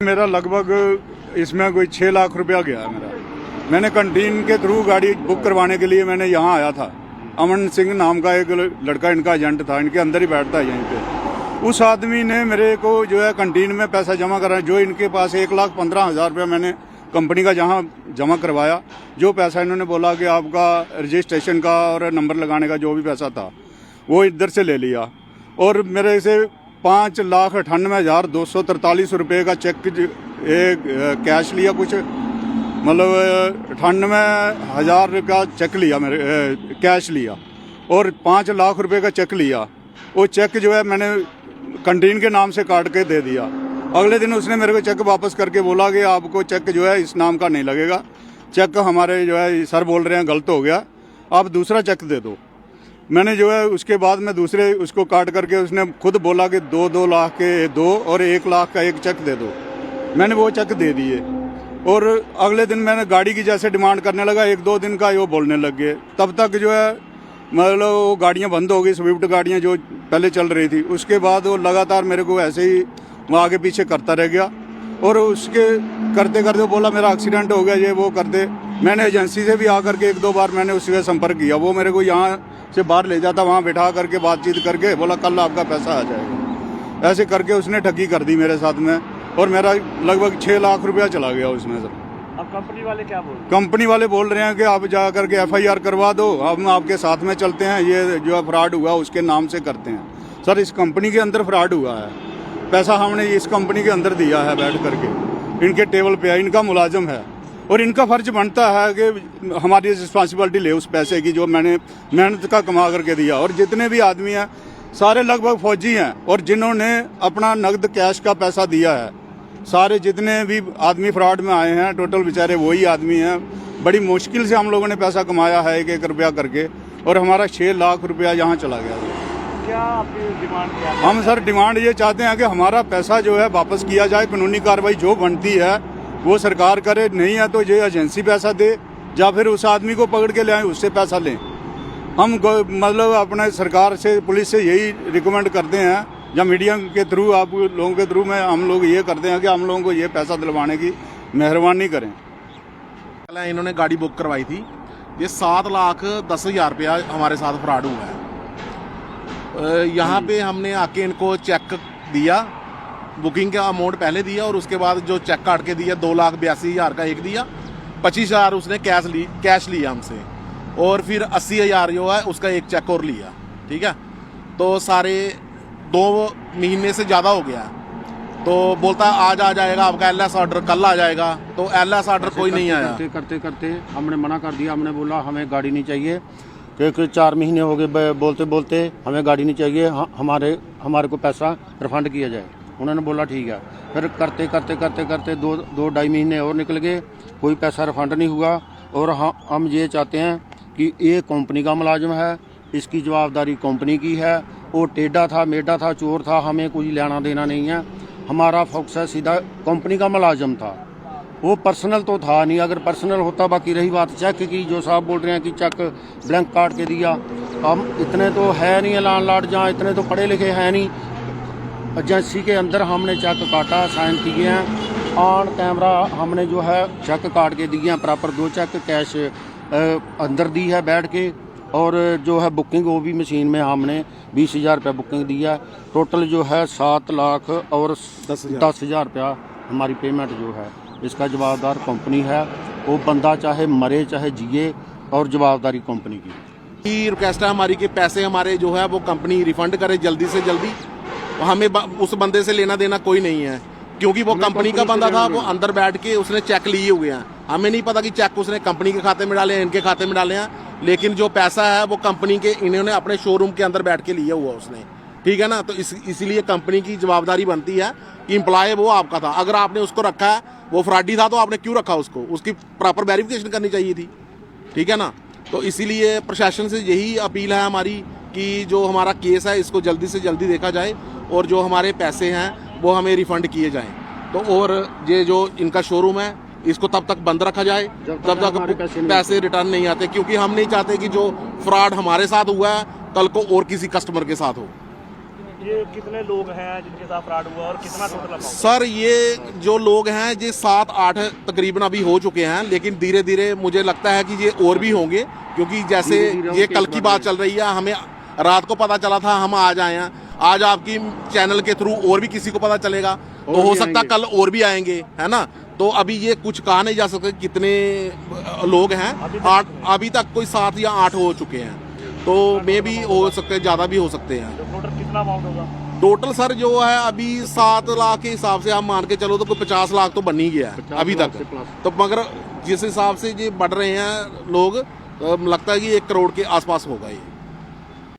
मेरा लगभग इसमें कोई 6 लाख रुपया गया है मेरा। मैंने कंटीन के थ्रू गाड़ी बुक करवाने के लिए मैंने यहाँ आया था। अमन सिंह नाम का एक लड़का इनका एजेंट था, इनके अंदर ही बैठता है यहीं पे। उस आदमी ने मेरे को जो है कंटीन में पैसा जमा करा, जो इनके पास 1,15,000 रुपया मैंने कंपनी का जहाँ जमा करवाया। जो पैसा इन्होंने बोला कि आपका रजिस्ट्रेशन का और नंबर लगाने का जो भी पैसा था वो इधर से ले लिया और मेरे से 5,98,243 रुपये का चेक कैश लिया, कुछ मतलब 98,000 का चेक लिया, मेरे कैश लिया और 5 लाख रुपए का चेक लिया। वो चेक जो है मैंने कंटीन के नाम से काट के दे दिया। अगले दिन उसने मेरे को चेक वापस करके बोला कि आपको चेक जो है इस नाम का नहीं लगेगा, चेक हमारे जो है सर बोल रहे हैं गलत हो गया, आप दूसरा चेक दे दो। मैंने जो है उसके बाद में दूसरे उसको काट करके उसने खुद बोला कि 2-2 लाख के 2 और 1 लाख का एक चेक दे दो। मैंने वो चेक दे दिए और अगले दिन मैंने गाड़ी की जैसे डिमांड करने लगा, 1-2 दिन का वो बोलने लग गए। तब तक जो है मतलब वो गाड़ियाँ बंद हो गई, स्विफ्ट गाड़ियाँ जो पहले चल रही थी। उसके बाद वो लगातार मेरे को ऐसे ही वो आगे पीछे करता रह गया और उसके करते करते बोला मेरा एक्सीडेंट हो गया, ये वो करते। मैंने एजेंसी से भी आकर के 1-2 बार मैंने उससे संपर्क किया। वो मेरे को यहाँ से बाहर ले जाता, वहाँ बैठा करके बातचीत करके बोला कल आपका पैसा आ जाएगा। ऐसे करके उसने ठगी कर दी मेरे साथ में और मेरा लगभग 6 लाख रुपया चला गया उसमें। सर अब कंपनी वाले क्या बोल रहे हैं? कंपनी वाले बोल रहे हैं कि आप जा करके FIR करवा दो, हम आपके साथ में चलते हैं, ये जो फ्रॉड हुआ उसके नाम से करते हैं। सर इस कंपनी के अंदर फ्रॉड हुआ है, पैसा हमने इस कंपनी के अंदर दिया है, बैठ करके इनके टेबल पे है, इनका मुलाजिम है और इनका फर्ज बनता है कि हमारी रिस्पॉन्सिबिलिटी ले उस पैसे की जो मैंने मेहनत का कमा करके दिया। और जितने भी आदमी हैं सारे लगभग फौजी हैं और जिन्होंने अपना नकद कैश का पैसा दिया है, सारे जितने भी आदमी फ्रॉड में आए हैं टोटल बेचारे वही आदमी हैं। बड़ी मुश्किल से हम लोगों ने पैसा कमाया है 1-1 रुपया करके और हमारा 6 लाख रुपया यहाँ चला गया। क्या आपकी डिमांड क्या है? हम सर डिमांड ये चाहते हैं कि हमारा पैसा जो है वापस किया जाए, कानूनी कार्रवाई जो बनती है वो सरकार करे, नहीं है तो ये एजेंसी पैसा दे या फिर उस आदमी को पकड़ के ले आए उससे पैसा लें। हम मतलब अपने सरकार से पुलिस से यही रिकमेंड करते हैं या मीडिया के थ्रू आप लोगों के थ्रू में हम लोग ये करते हैं कि हम लोगों को ये पैसा दिलवाने की मेहरबानी करें। इन्होंने गाड़ी बुक करवाई थी, ये 7,10,000 रुपया हमारे साथ फ्रॉड हुआ है। यहाँ पे हमने आके इनको चेक दिया, बुकिंग का अमाउंट पहले दिया और उसके बाद जो चेक काट के दिया 2,82,000 का एक दिया, 25,000 उसने कैश लिया हमसे और फिर 80,000 जो है उसका एक चेक और लिया। ठीक है, तो सारे 2 महीने से ज़्यादा हो गया। तो बोलता आज आ जाएगा आपका LS ऑर्डर, कल आ जाएगा, तो LS ऑर्डर कोई नहीं आया। करते करते हमने मना कर दिया। हमने बोला हमें गाड़ी नहीं चाहिए, क्योंकि 4 महीने हो गए बोलते बोलते हमें गाड़ी नहीं चाहिए, हमारे को पैसा रिफंड किया जाए। उन्होंने बोला ठीक है। फिर करते करते करते करते 2-2.5 महीने और निकल गए, कोई पैसा रिफंड नहीं हुआ। और हम ये चाहते हैं कि ये कंपनी का मुलाजिम है, इसकी जवाबदारी कंपनी की है। वो टेढ़ा था, मेढ़ा था, चोर था, हमें कोई लेना देना नहीं है। हमारा फोकस है सीधा कंपनी का मुलाजिम था, वो पर्सनल तो था नहीं। अगर पर्सनल होता, बाकी रही बात चेक की, जो साहब बोल रहे हैं कि चेक ब्लैंक काट के दिया, हम इतने तो है नहीं लैंडलॉर्ड, जहाँ इतने तो पढ़े लिखे हैं नहीं। एजेंसी के अंदर हमने चेक काटा, साइन किए हैं ऑन कैमरा, हमने जो है चेक काट के दिए हैं प्रॉपर। 2 चेक कैश अंदर दी है बैठ के और जो है बुकिंग वो भी मशीन में हमने 20,000 रुपया बुकिंग दिया। टोटल जो है 7 लाख और 10,000 रुपया हमारी पेमेंट जो है, इसका जवाबदार कंपनी है। वो बंदा चाहे मरे चाहे जिए और जवाबदारी कंपनी की। रिक्वेस्ट है हमारी कि पैसे हमारे जो है वो कंपनी रिफंड करे जल्दी से जल्दी। हमें उस बंदे से लेना देना कोई नहीं है, क्योंकि वो कंपनी का बंदा था, वो अंदर बैठ के उसने चेक लिए हुए हैं। हमें नहीं पता कि चेक उसने कंपनी के खाते में डाले हैं, इनके खाते में डाले हैं, लेकिन जो पैसा है वो कंपनी के इन्होंने अपने शोरूम के अंदर बैठ के लिया हुआ उसने। ठीक है ना, तो इसीलिए कंपनी की जवाबदारी बनती है कि एम्प्लॉय वो आपका था। अगर आपने उसको रखा है, वो फ्रॉडी था, तो आपने क्यों रखा उसको? उसकी प्रॉपर वेरिफिकेशन करनी चाहिए थी। ठीक है ना, तो इसीलिए प्रशासन से यही अपील है हमारी कि जो हमारा केस है इसको जल्दी से जल्दी देखा जाए और जो हमारे पैसे हैं वो हमें रिफंड किए जाएं। तो और ये जो इनका शोरूम है इसको तब तक बंद रखा जाए जब तक पैसे रिटर्न नहीं आते, क्योंकि हम नहीं चाहते कि जो फ्रॉड हमारे साथ हुआ है कल को और किसी कस्टमर के साथ हो। ये कितने लोग हैं जिनके साथ फ्रॉड हुआ और कितना टोटल अमाउंट? सर ये जो लोग हैं ये 7-8 तकरीबन अभी हो चुके हैं, लेकिन धीरे धीरे मुझे लगता है कि ये और भी होंगे, क्योंकि जैसे ये कल की बात चल रही है, हमें रात को पता चला था, हम आज आए हैं, आज आपकी चैनल के थ्रू और भी किसी को पता चलेगा, तो हो सकता है कल और भी आएंगे, है ना। तो अभी ये कुछ कहा नहीं जा सकता कितने लोग हैं, अभी तक कोई 7 या 8 हो चुके हैं, तो मे भी हो सकते हैं, ज़्यादा भी हो सकते हैं। टोटल कितना अमाउंट होगा? टोटल सर जो है अभी 7 लाख के हिसाब से आप मान के चलो तो कोई 50 लाख तो बन ही गया है अभी तक। तो मगर जिस हिसाब से ये बढ़ रहे हैं लोग, लगता है कि 1 करोड़ के आसपास होगा ये।